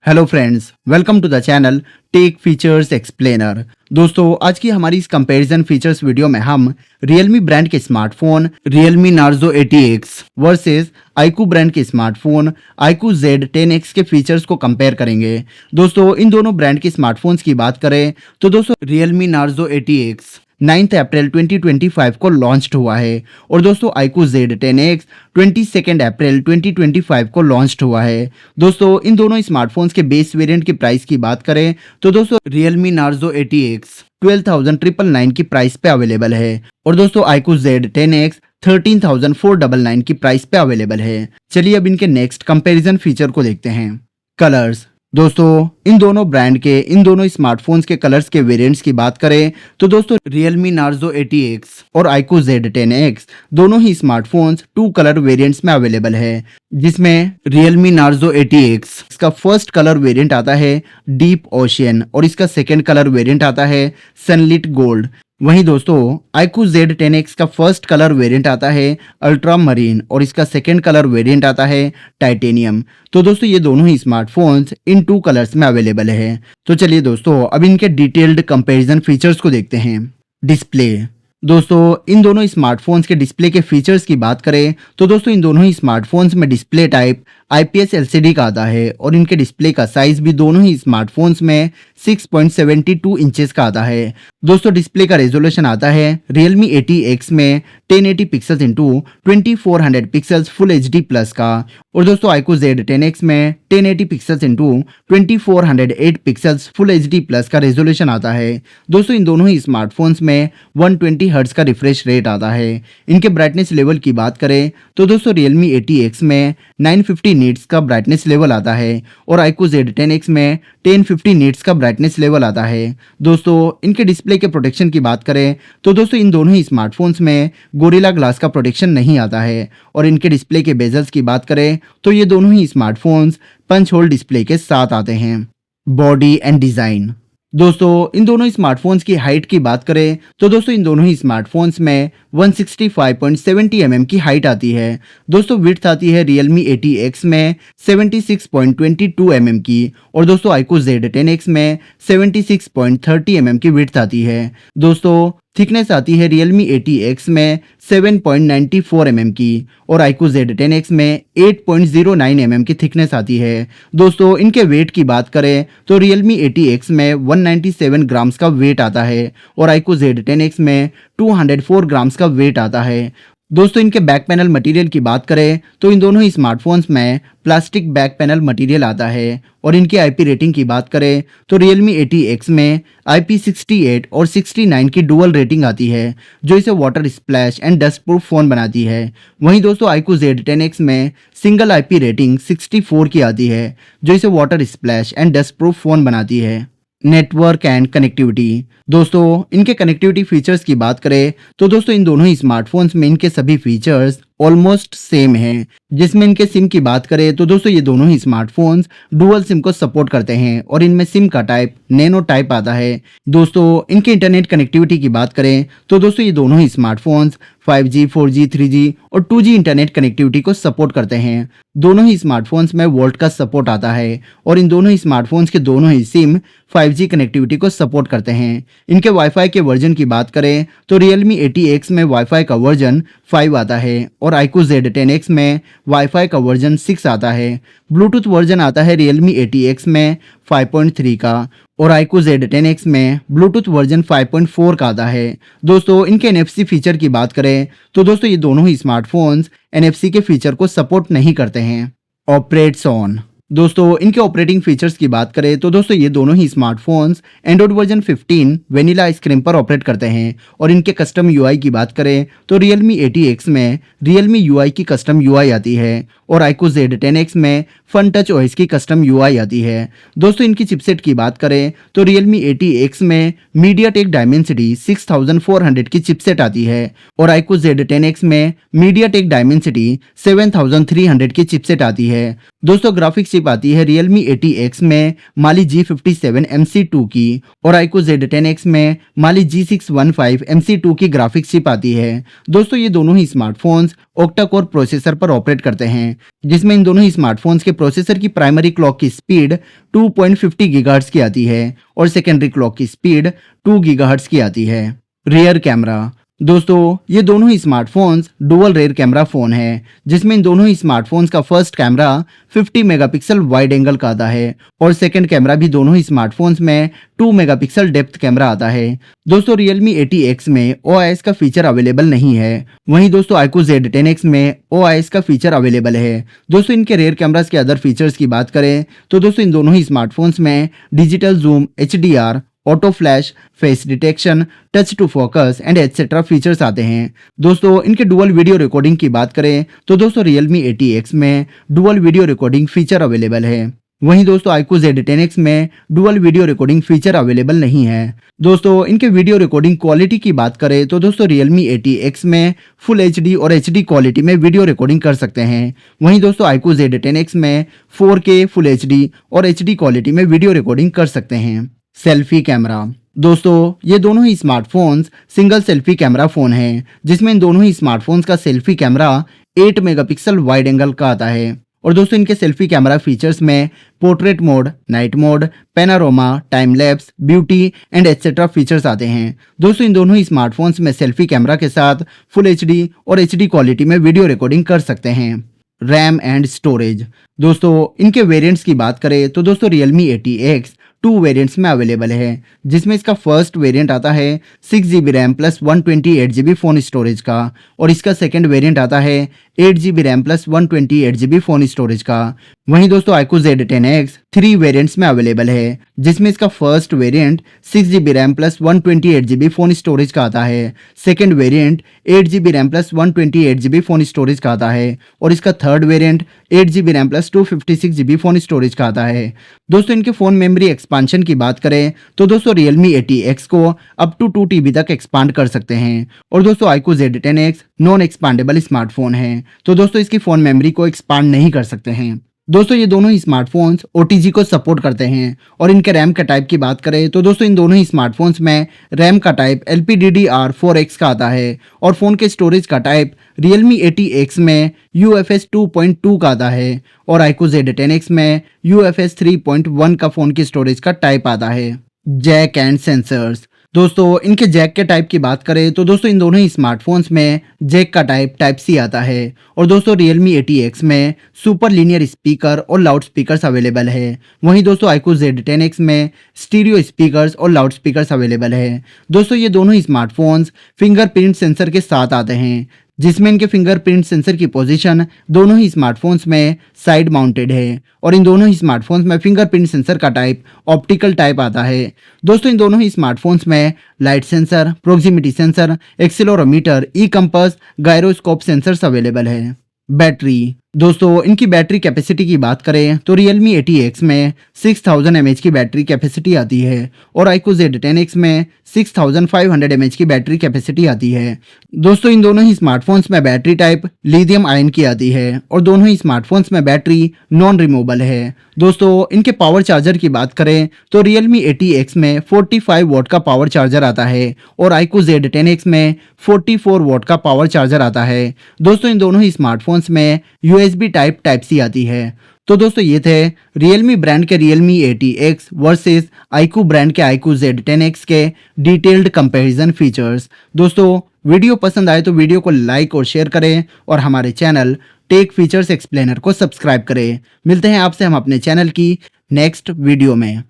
Hello friends, welcome to the channel tech features explainer. दोस्तों, आज की हमारी इस कंपैरिजन फीचर्स वीडियो में हम Realme ब्रांड के smartphone Realme Narzo 80X versus iQOO brand के स्मार्टफोन iQOO Z10X के फीचर्स को कंपेयर करेंगे। दोस्तों, इन दोनों ब्रांड के स्मार्टफोन्स की बात करें तो दोस्तों Realme Narzo 80X 9 अप्रैल 2025 को लॉन्च्ड हुआ है और दोस्तों iQOO Z10X 22 अप्रैल 2025 को लॉन्च्ड हुआ है। दोस्तों, इन दोनों स्मार्टफोन्स के बेस वेरिएंट की प्राइस की बात करें तो दोस्तों Realme Narzo 80X 12,999 की प्राइस पे अवेलेबल है और दोस्तों iQOO Z10X 13,499 की प्राइस पे अवेलेबल है। चलिए अब इनके नेक्स्ट कंपैरिजन फीचर को देखते हैं। कलर्स। दोस्तों, इन दोनों ब्रांड के इन दोनों स्मार्टफोन्स के कलर्स के वेरिएंट्स की बात करें तो दोस्तों Realme Narzo 80X और iQOO Z10X दोनों ही स्मार्टफोन्स 2 कलर वेरिएंट्स में अवेलेबल है, जिसमें Realme Narzo 80X इसका फर्स्ट कलर वेरिएंट आता है डीप ओशियन और इसका सेकंड कलर वेरिएंट आता है सनलिट गोल्ड। वहीं दोस्तों iQOO Z10X का फर्स्ट कलर वेरिएंट आता है अल्ट्रा मरीन और इसका सेकंड कलर वेरिएंट आता है टाइटेनियम। तो दोस्तों ये दोनों ही स्मार्टफोन्स इन 2 कलर्स में अवेलेबल है। तो चलिए दोस्तों अब इनके डिटेल्ड कंपैरिजन फीचर्स को देखते हैं। डिस्प्ले। दोस्तों, इन दोनों स्मार्टफोन्स के डिस्प्ले के फीचर्स की बात करें तो दोस्तों इन दोनों ही स्मार्टफोन्स में डिस्प्ले टाइप IPS LCD का आता है और इनके डिस्प्ले का साइज भी दोनों ही स्मार्टफोन्स में 6.72 इंचेस का आता है। दोस्तों, डिस्प्ले का रेजोल्यूशन आता है Realme 80X में 1080 pixels into 2400 pixels full HD plus का और दोस्तों iQOO Z10X में 1080 pixels into 2408 pixels full HD plus का रेजोल्यूशन आता है। दोस्तों, इन दोनों ही स्मार्टफोन्स में 120 हर्ट्ज का रिफ्रेश रेट आता है। इनके ब्राइटनेस लेवल की बात करें तो दोस्तों Realme 80X में 950 नीट्स का ब्राइटनेस लेवल आता है और iQOO Z10X में 1050 नीट्स का ब्राइटनेस लेवल आता है। दोस्तों, इनके डिस्प्ले के प्रोटेक्शन की बात करें तो दोस्तों इन दोनों ही स्मार्टफोन्स में गोरिल्ला ग्लास का प्रोटेक्शन नहीं आता है और इनके डिस्प्ले के बेजल्स की बात करें तो ये दोनों ही स्मार्टफोन्स पंच होल डिस्प्ले के साथ आते हैं। Body and design. दोस्तों, इन दोनों स्मार्टफोन्स की हाइट की बात करें तो दोस्तों इन दोनों ही स्मार्टफोन्स में 165.70 mm की हाइट आती है। दोस्तों, विड्थ आती है Realme 80X में 76.22 mm की और दोस्तों iQOO Z10X में 76.30 mm की विड्थ आती है। दोस्तों, थिकनेस आती है Realme 80X में 7.94 mm की और iQOO Z10X में 8.09 mm की थिकनेस आती है। दोस्तों, इनके वेट की बात करें तो Realme 80X में 197 ग्राम्स का वेट आता है और iQOO Z10X में 204 ग्राम्स का वेट आता है। दोस्तों, इनके बैक पैनल मटेरियल की बात करें तो इन दोनों ही स्मार्टफोन्स में प्लास्टिक बैक पैनल मटेरियल आता है और इनकी IP रेटिंग की बात करें तो Realme 80X में IP68 और 69 की डुअल रेटिंग आती है, जो इसे water splash and dust proof phone बनाती है। वहीं दोस्तों iQOO Z10X में सिंगल IP रेटिंग 64 की आती है, जो इसे water splash and dust proof phone बनाती है। Network and connectivity. दोस्तों, इनके कनेक्टिविटी फीचर्स की बात करें तो दोस्तों इन दोनों ही स्मार्टफोन्स में इनके सभी फीचर्स ऑलमोस्ट सेम हैं। जिसमें इनके सिम की बात करें तो दोस्तों ये दोनों ही स्मार्टफोन्स डुअल सिम को सपोर्ट करते हैं और इनमें सिम का टाइप नैनो टाइप आता है। दोस्तों, इनके इंटरनेट कनेक्टिविटी की बात करें तो दोस्तों ये दोनों ही स्मार्टफोन्स 5G, 4G, 3G और 2G इंटरनेट कनेक्टिविटी को सपोर्ट करते हैं। दोनों ही स्मार्टफोन्स में वोल्ट का सपोर्ट आता है और इन दोनों ही स्मार्टफोन्स के दोनों ही सिम 5G कनेक्टिविटी को सपोर्ट करते हैं। इनके वाईफाई के वर्जन की बात करें तो Realme 80X में वाईफाई का वर्जन 5 आता है और iQOO Z10X में वाईफाई का वर्जन 6 आता है। ब्लूटूथ वर्जन आता है Realme 80X में 5.3 का और iQOO Z10X में ब्लूटूथ वर्जन 5.4 का आता है। दोस्तों, इनके NFC फीचर की बात करें तो दोस्तों ये दोनों ही स्मार्टफोन्स NFC के फीचर को सपोर्ट नहीं करते हैं। Operates on. दोस्तों, इनके ऑपरेटिंग फीचर्स की बात करें तो दोस्तों ये दोनों ही smartphones Android version 15 vanilla ice cream पर ऑपरेट करते हैं और इनके कस्टम UI की बात करें तो Realme 80X में Realme UI की कस्टम UI आती है और iQOO Z10X में फन टच OS की कस्टम UI आती है। दोस्तों, इनकी चिपसेट की बात करें तो Realme 80X में MediaTek Dimensity 6400 की चिपसेट आती है और iQOO Z10X में MediaTek Dimensity 7300 की चिपसेट आती है। दोस्तों, ग्राफिक्स चिप आती है Realme 80X में Mali G57 MC2 की और iQOO Z10X में Mali G615 MC2 की ग्राफिक्स चिप आती है। दोस्तों, ये दोनों ही स्मार्टफोन्स ऑक्टा कोर प्रोसेसर पर ऑपरेट करते हैं जिसमें इन दोनों ही स्मार्टफोन्स के प्रोसेसर की प्राइमरी क्लॉक की स्पीड 2.50 गीगाहर्ट्ज की आती है और सेकेंडरी क्लॉक की स्पीड 2 गीगाहर्ट्ज की आती है। Rear camera. दोस्तों ये दोनों ही smartphones dual rear camera phone है, जिसमें इन दोनों ही स्मार्टफोन्स का first camera 50 megapixel wide angle का आता है और सेकंड कैमरा भी दोनों ही स्मार्टफोन्स में 2 मेगापिक्सल डेप्थ कैमरा आता है। दोस्तों Realme 80X में OIS का फीचर अवेलेबल नहीं है, वहीं दोस्तों iQOO Z10X में OIS का फीचर अवेलेबल है। दोस्तों इनके रेयर कैमरास के अदर फीचर्स की बात करें तो दोस्तों इन दोनों ही स्मार्टफोन्स में digital zoom, HDR, auto flash, face detection, touch to focus and etcetera features आते हैं। दोस्तों इनके डुअल वीडियो रिकॉर्डिंग की बात करें तो दोस्तों Realme 80X में dual video recording feature available है, वहीं दोस्तों iQOO Z10X में dual video recording feature available नहीं है। दोस्तों इनके वीडियो रिकॉर्डिंग क्वालिटी की बात करें तो दोस्तों Realme 80X में फुल HD और HD क्वालिटी में वीडियो रिकॉर्डिंग कर सकते हैं, वहीं दोस्तों iQOO Z10X में 4K फुल HD और HD क्वालिटी में वीडियो रिकॉर्डिंग कर सकते हैं। Selfie camera. दोस्तों ये दोनों ही smartphones single selfie camera phone हैं, जिसमें इन दोनों ही स्मार्टफोन्स का selfie camera 8 megapixel wide angle का आता है और दोस्तों इनके सेल्फी कैमरा फीचर्स में portrait mode, night mode, पैनारोमा, time lapse, beauty and etcetera features आते हैं। दोस्तों इन दोनों ही स्मार्टफोन्स में सेल्फी कैमरा के साथ फुल HD और HD क्वालिटी में वीडियो रिकॉर्डिंग कर सकते हैं। RAM and storage. दोस्तों इनके वेरिएंट्स की बात करें तो दोस्तों Realme 80X 2 वेरिएंट्स में अवेलेबल है, जिसमें इसका फर्स्ट वेरिएंट आता है 6GB RAM plus 128GB phone storage का और इसका सेकंड वेरिएंट आता है 8GB RAM plus 128GB phone storage का। वहीं दोस्तों iQOO Z10X 3 वेरिएंट्स में अवेलेबल है, जिसमें इसका first variant 6GB RAM plus 128GB phone storage का आता है, second variant 8GB RAM plus 128GB phone storage का आता है और इसका third variant 8GB RAM plus 256GB phone storage का आता है। दोस्तों इनके फ़ोन मेमोरी एक्सपांशन की बात करें तो दोस्तों Realme 80X को अप टू 2TB तक एक्सपांड कर सकते हैं और दोस्तों iQOO Z10X non expandable smartphone है, तो दोस्तों इसकी फ़ोन मेमोरी को एक्सपांड नहीं कर सकते हैं। दोस्तों ये दोनों ही स्मार्टफोन्स OTG को सपोर्ट करते हैं और इनके रैम का टाइप की बात करें तो दोस्तों इन दोनों ही स्मार्टफोन्स में रैम का टाइप LPDDR4X का आता है और फ़ोन के स्टोरेज का टाइप Realme 80X में UFS 2.2 का आता है और iQOO Z10X में UFS 3.1 का फ़ोन की स्टोरेज का टाइप आता है। Jack and sensors. दोस्तों इनके जैक के टाइप की बात करें तो दोस्तों इन दोनों ही स्मार्टफोन्स में जैक का टाइप C आता है और दोस्तों Realme 80X में सुपर लीनियर स्पीकर और लाउड स्पीकर्स अवेलेबल है, वहीं दोस्तों iQOO Z10X में स्टीरियो स्पीकर्स और लाउड स्पीकर्स अवेलेबल है। दोस्तों ये दोनों ही स्मार्टफोन्स फिंगरप्रिंट सेंसर के साथ आते हैं, जिसमें इनके फिंगरप्रिंट सेंसर की पोजीशन दोनों ही स्मार्टफोन्स में साइड माउंटेड है और इन दोनों ही स्मार्टफोन्स में फिंगरप्रिंट सेंसर का टाइप ऑप्टिकल टाइप आता है। दोस्तों इन दोनों ही स्मार्टफोन्स में light sensor, proximity sensor, accelerometer, e compass, gyroscope sensors available है। बैटरी। दोस्तों इनकी बैटरी कैपेसिटी की बात करें तो Realme 80X में 6000 mAh की बैटरी कैपेसिटी आती है और iQOO Z10X में 6500 mAh की बैटरी कैपेसिटी आती है। दोस्तों इन दोनों ही स्मार्टफोन्स में बैटरी टाइप लिथियम आयन की आती है और दोनों ही स्मार्टफोन्स में बैटरी नॉन रिमूवेबल है। दोस्तों इनके पावर चार्जर की बात करें तो Realme 80X में 45 वॉट का पावर चार्जर आता है और iQOO Z10X में 44 वॉट का पावर चार्जर आता है। दोस्तों इन दोनों ही स्मार्टफोन्स में USB टाइप C आती है। तो दोस्तों ये थे Realme ब्रांड के Realme 80X versus iQOO brand के iQOO Z10X के डिटेल्ड कंपैरिजन फीचर्स। दोस्तों वीडियो पसंद आए तो वीडियो को लाइक और शेयर करें और हमारे चैनल टेक फीचर्स एक्सप्लेनर को सब्सक्राइब करें। मिलते हैं आपसे हम अपने चैनल की नेक्स्ट वीडियो में।